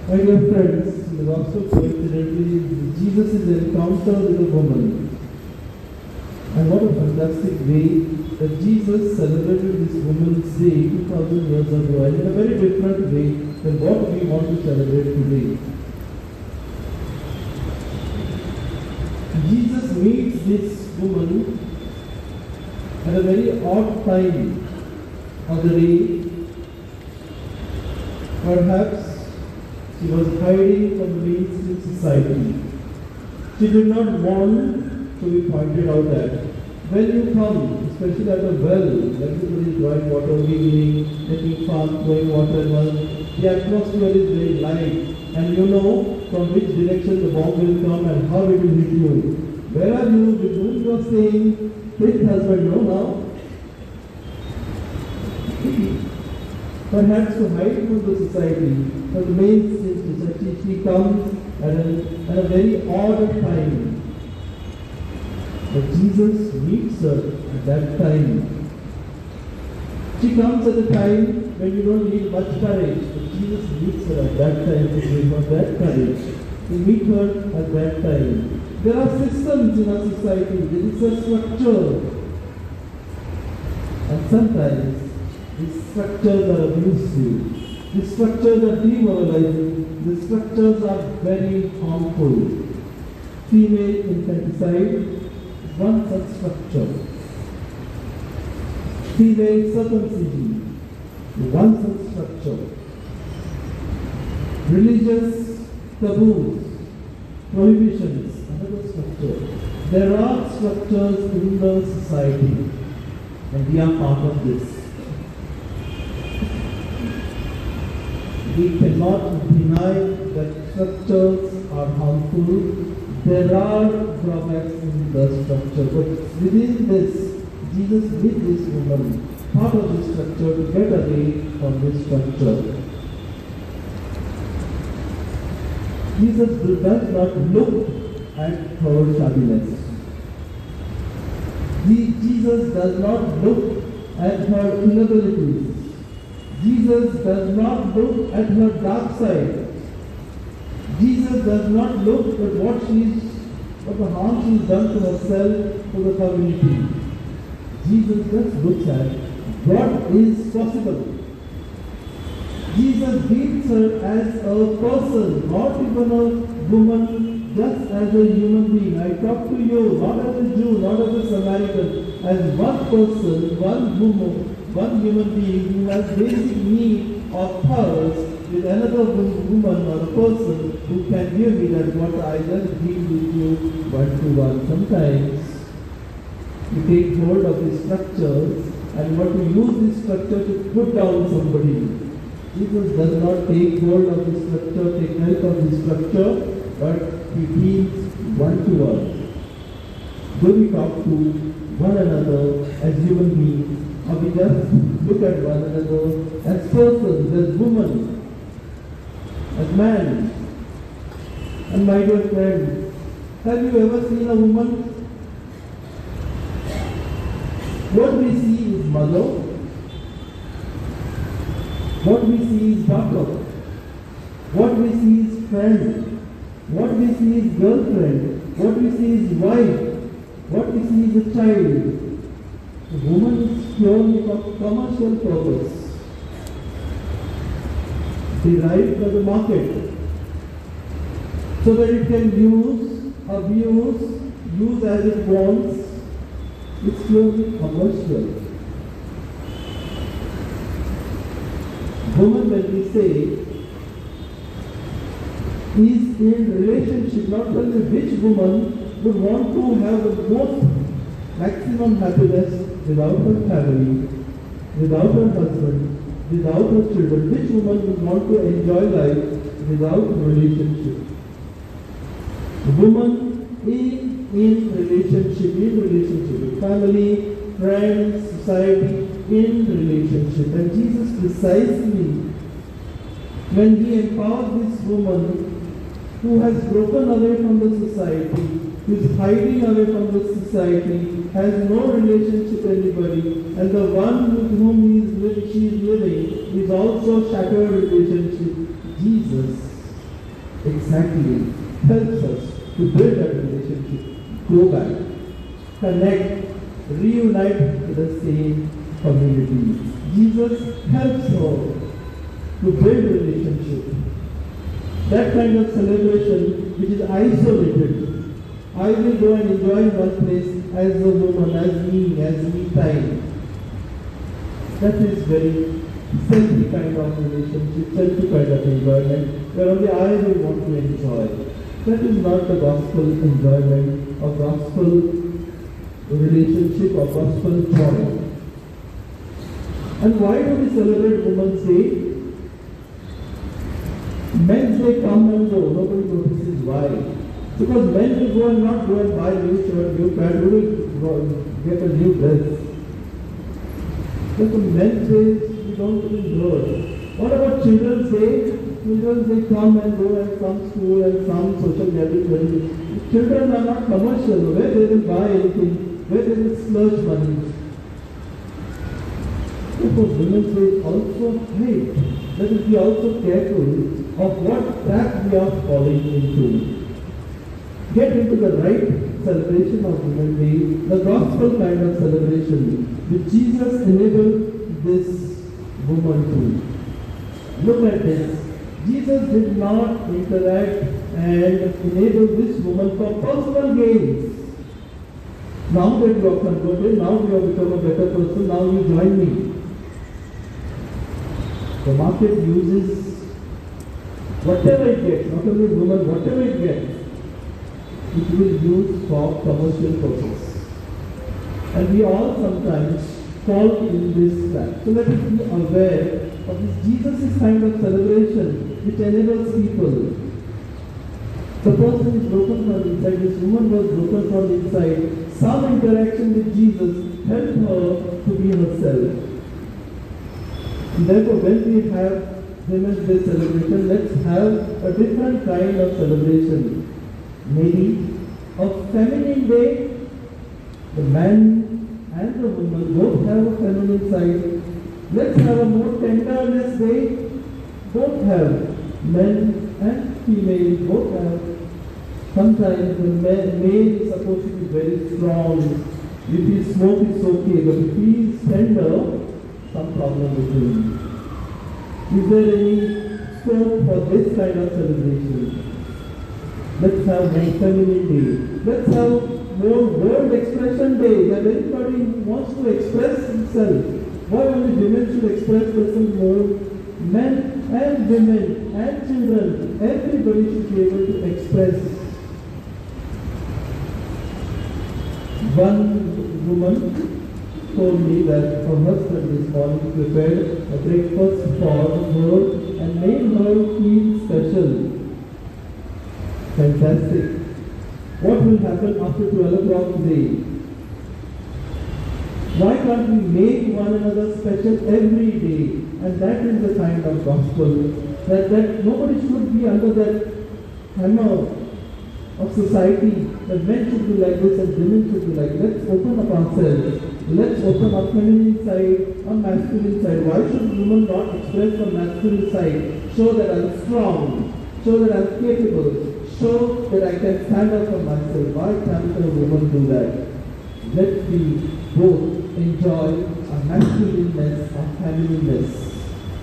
My dear friends, in the Gospel coincidentally, Jesus is encountered with a woman. And what a fantastic way that Jesus celebrated this woman's day 2000 years ago, and in a very different way than what we want to celebrate today. Jesus meets this woman at a very odd time of the day. Perhaps she was hiding from mainstream society. She did not want to be pointed out at. When you come, especially at a well, everybody is drawing water, giggling, making fun, throwing water, the atmosphere is very light, and you know from which direction the bomb will come and how it will hit you. Where are you? With whom you are staying? Fifth husband, no now. Perhaps to hide from the society, but the mainstream society, she comes at a very odd time. But Jesus meets her at that time. She comes at a time when you don't need much courage, but Jesus meets her at that time to give her that courage. To meet her at that time. There are systems in our society, there is a structure. And sometimes these structures are abusive, these structures are demoralizing, these structures are very harmful. Female infanticide is one such structure. Female circumcision is one such structure. Religious taboos, prohibitions, another structure. There are structures in the society, and we are part of this. We cannot deny that structures are harmful. There are drawbacks in the structure, but within this, Jesus meets this woman, part of this structure, to get away from this structure. Jesus does not look at her shabbiness. Jesus does not look at her inabilities. Jesus does not look at her dark side. Jesus does not look at what the harm she has done to herself, to the community. Jesus just looks at what is possible. Jesus treats her as a person, not even a woman, just as a human being. I talk to you not as a Jew, not as a Samaritan, as one person, one woman, one human being who has basic need of hers with another woman or a person who can give me that what I just deal with you one to one. Sometimes you take hold of these structures and you want to use this structure to put down somebody. Jesus does not take hold of the structure, take help of the structure, but he deals one to one. Do we talk to one another as human beings, or we just look at one another as persons, as women, as man? And my dear friend, have you ever seen a woman? What we see is mother. What we see is daughter. What we see is friend. What we see is girlfriend. What we see is wife. What we see is a child. The woman is purely for commercial purpose, derived by the market, so that it can use, abuse, use as it wants. It's purely commercial. Woman, when we say, is in relationship, not only which woman would want to have the most maximum happiness without her family, without her husband, without her children. Which woman would want to enjoy life without relationship? The woman in relationship with family, friends, society, in relationship. And Jesus precisely, when he empowered this woman who has broken away from the society, who is hiding away from the society, has no relationship with anybody, and the one with whom she is living is also shattered relationship. Jesus exactly helps us to build that relationship, go back, connect, reunite with the same community. Jesus helps her to build relationship. That kind of celebration which is isolated. I will go and enjoy one place as a woman, as me time. That is very selfie kind of relationship, selfie kind of enjoyment, where only I will want to enjoy. That is not the gospel enjoyment or gospel relationship or gospel joy. And why do we celebrate Women's Day? Men's Day come and go, nobody notices why. Because men will go and not go and buy new shirt, new pant, who will get a new dress. But on Men's Day, we don't even know it. What about Children's Day? Children's Day come and go and some school and some social gathering. Children are not commercial, where they will buy anything, where they will splurge money. Therefore, Women's Day is also hate. Let us be also careful of what trap we are falling into. Get into the right celebration of Women's Day, the gospel kind of celebration, which Jesus enabled this woman to. Look at this. Jesus did not interact and enable this woman for personal gains. Now that you are converted, now you have become a better person, now you join me. The market uses whatever it gets, not only women, whatever it gets, it will use for commercial purpose. And we all sometimes fall in this trap. So let us be aware of this Jesus' kind of celebration which enables people. The person is broken from inside, this woman was broken from inside. Some interaction with Jesus helped her to be herself. And therefore, when we have Women's Day celebration, let's have a different kind of celebration. Maybe a feminine day, the man and the woman both have a feminine side. Let's have a more tenderness day, both have men and female, both have. Sometimes the male is supposed to be very strong. If he smoke, it's okay, but if he is tender, some problem with him. Is there any scope for this kind of celebration? Let's have more feminine day. Let's have more world expression day, that everybody wants to express himself. Why only women should express themselves more? Men and women and children, everybody should be able to express. One woman told me that her husband this morning prepared a breakfast for her and made her feel special. Fantastic. What will happen after 12 o'clock today? Why can't we make one another special every day? And that is the kind of gospel that nobody should be under that hammer of society, that men should be like this and women should be like this. Let's open up ourselves. Let's open our feminine side, our masculine side. Why should women not express her masculine side? Show that I'm strong. Show that I'm capable. Show that I can stand up for myself. Why can't a woman do that? Let me both enjoy our masculineness, our feminineness.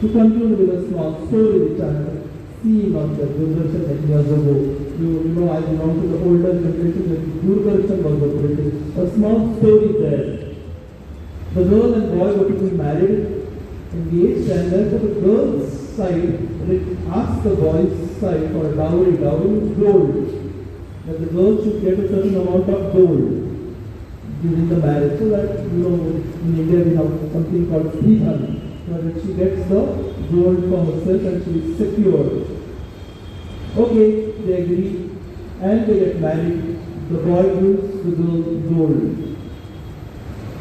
To conclude with a small story which I have seen on the Doordarshan many years ago. You know, I belong to the older generation when Doordarshan was operating. A small story there. The girl and boy were to be married, engaged, and therefore the girl's side asked the boy's side for a dowry. Dowry is gold. That the girl should get a certain amount of gold during the marriage. So that, you know, in India we have something called Srihan, where she gets the gold for herself and she is secure. Okay, they agree and they get married. The boy gives the girl gold.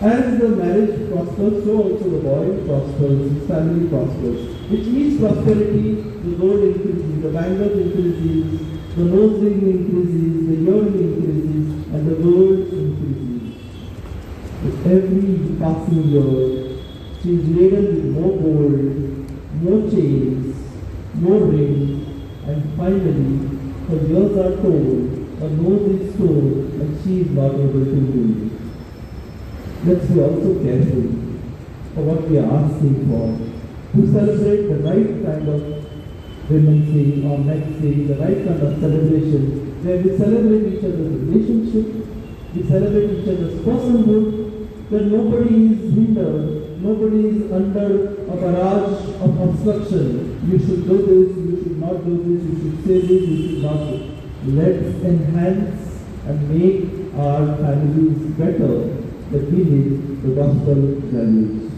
As the marriage prospers, so also the boy prospers, his family prospers. With each prosperity, the gold increases, the bangles increases, the nose ring increases, the earring increases, and the gold increases. With every passing year, she is laden with more gold, more chains, more rings, and finally her ears are told, her nose is told, and she is not able to do it. Let's be also careful for what we are asking for. To celebrate the right kind of Women's Day or Men's Day, the right kind of celebration, where we celebrate each other's relationship, we celebrate each other's personhood, where nobody is hindered, nobody is under a barrage of obstruction. You should do this, you should not do this, you should say this, you should not do. Let's enhance and make our families better, that we live the gospel values.